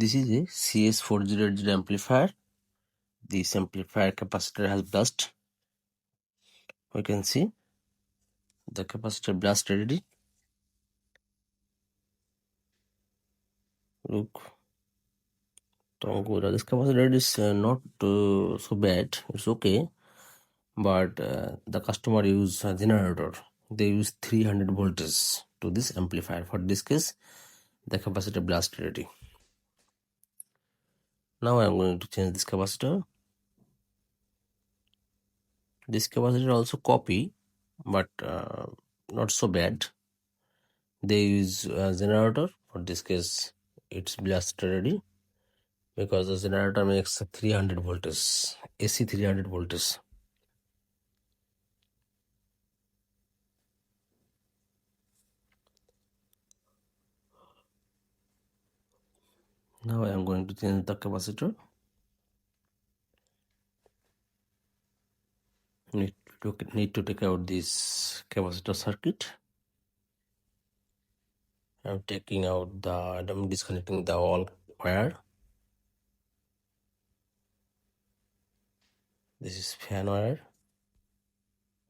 This is a CS400 amplifier. This amplifier capacitor has burst. We can see the capacitor blast already. Look, this capacitor is not so bad. It's okay, but the customer use a generator. They use 300 voltage to this amplifier. For this case, the capacitor blast already. Now I am going to change this capacitor. This capacitor also copy, but not so bad. They use a generator. For this case, it's blasted already because the generator makes 300 voltage, AC 300 voltage. Now I am going to change the capacitor. Need to take out this capacitor circuit. I'm taking out I'm disconnecting the all wire. This is fan wire,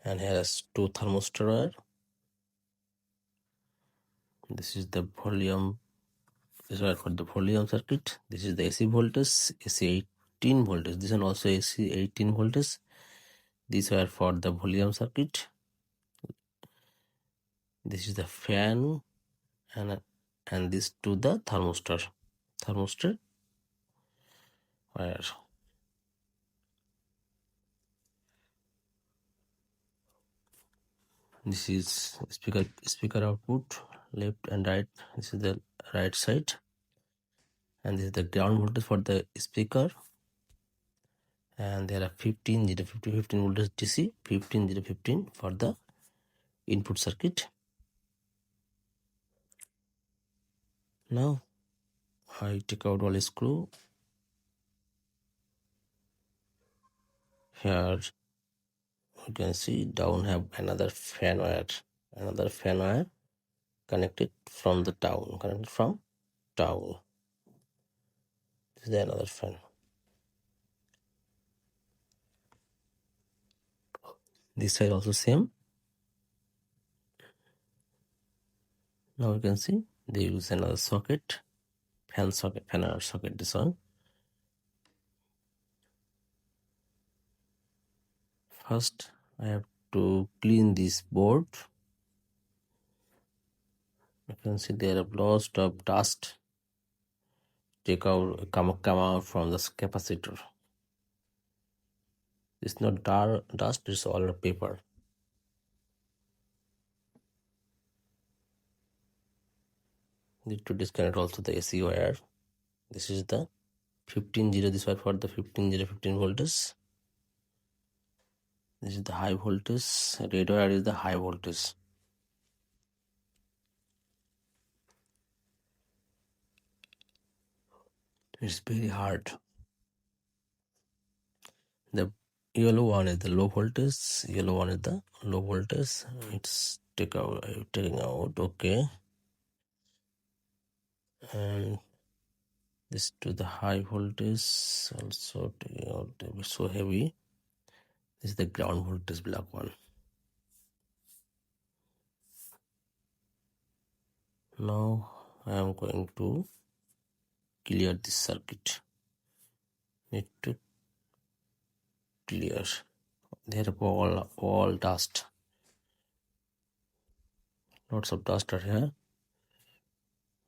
and here is 2 thermistor wire. This is the volume. This wire for the volume circuit. This is the AC voltage, AC 18 voltage. This one also AC 18 voltage. These were for the volume circuit. This is the fan, and this to the thermistor wire. This is speaker output, left and right. This is the right side, and this is the ground voltage for the speaker. And there are 15 voltage DC, 15 for the input circuit. Now I take out all screw. Here you can see down have another fan wire connected from town. This is another fan. This side also same. Now you can see they use another socket, fan wire socket. This one. First I have to clean this board. You can see there are lots of dust come out from the capacitor. It's not dust, it's all paper. Need to disconnect also the AC wire. This is the 15 this wire for the 15 voltage. This is the high voltage. Red wire is the high voltage. It's very hard. The yellow one is the low voltage. It's taking out. Okay. And this to the high voltage also taking out. It's so heavy. This is the ground voltage, black one. Now I am going to clear this circuit. Need to clear. There are all dust. Lots of dust are here.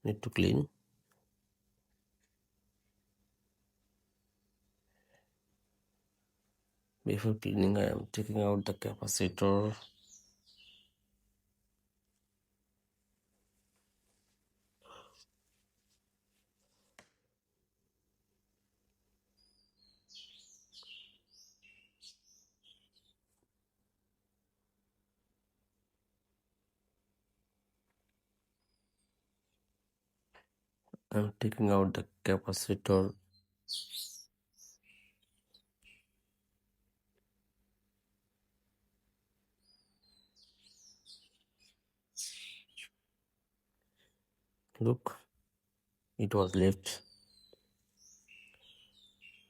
Need to clean. Before cleaning, I am taking out the capacitor. I'm taking out the capacitor. Look, it was left.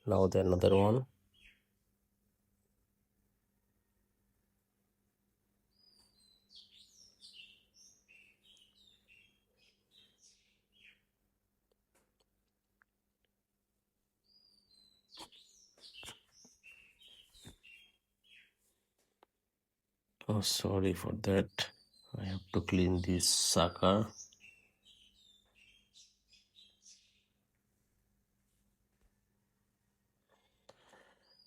Now the another one. Oh, sorry for that. I have to clean this sucker.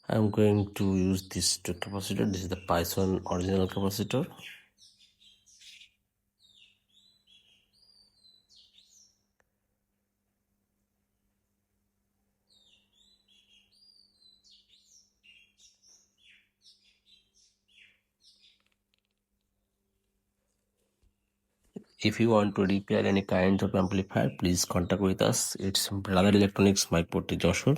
I'm going to use this capacitor. This is the Python original capacitor. If you want to repair any kind of amplifier, please contact with us. It's Brother Electronics, Maipoti, Joshua.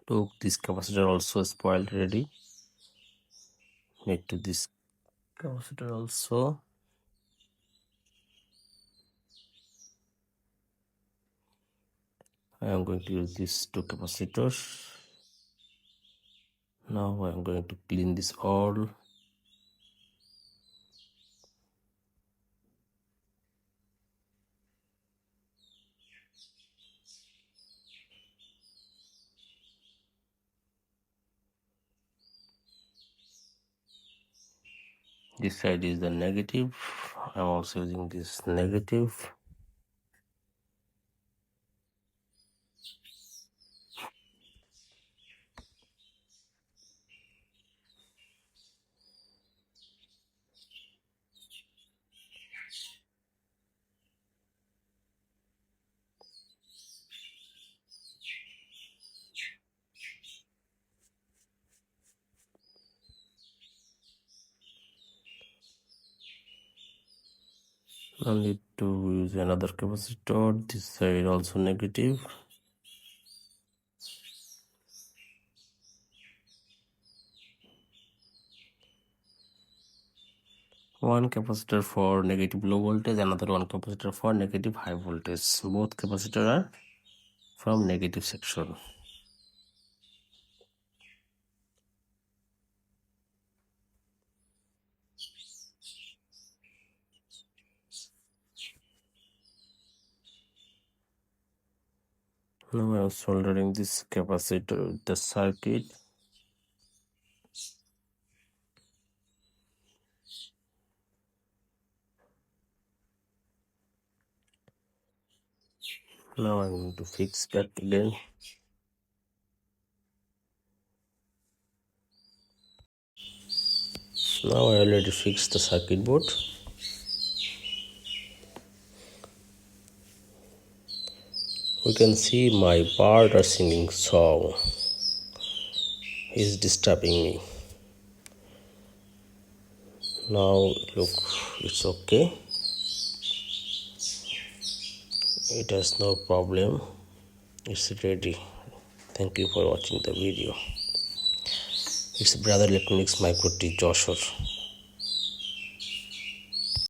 Look, this capacitor also spoiled already. Need to this capacitor also. I am going to use these two capacitors. Now I am going to clean this all. This side is the negative. I'm also using this negative. I need to use another capacitor. This side also negative. One capacitor for negative low voltage, another one capacitor for negative high voltage. Both capacitors are from negative section. Now I am soldering this capacitor with the circuit. Now I'm going to fix back again. Now I already fixed the circuit board. We can see my bird are singing song. He's disturbing me. Now look, it's okay. It has no problem. It's ready. Thank you for watching the video. It's Brother Electronics Micro T Joshua.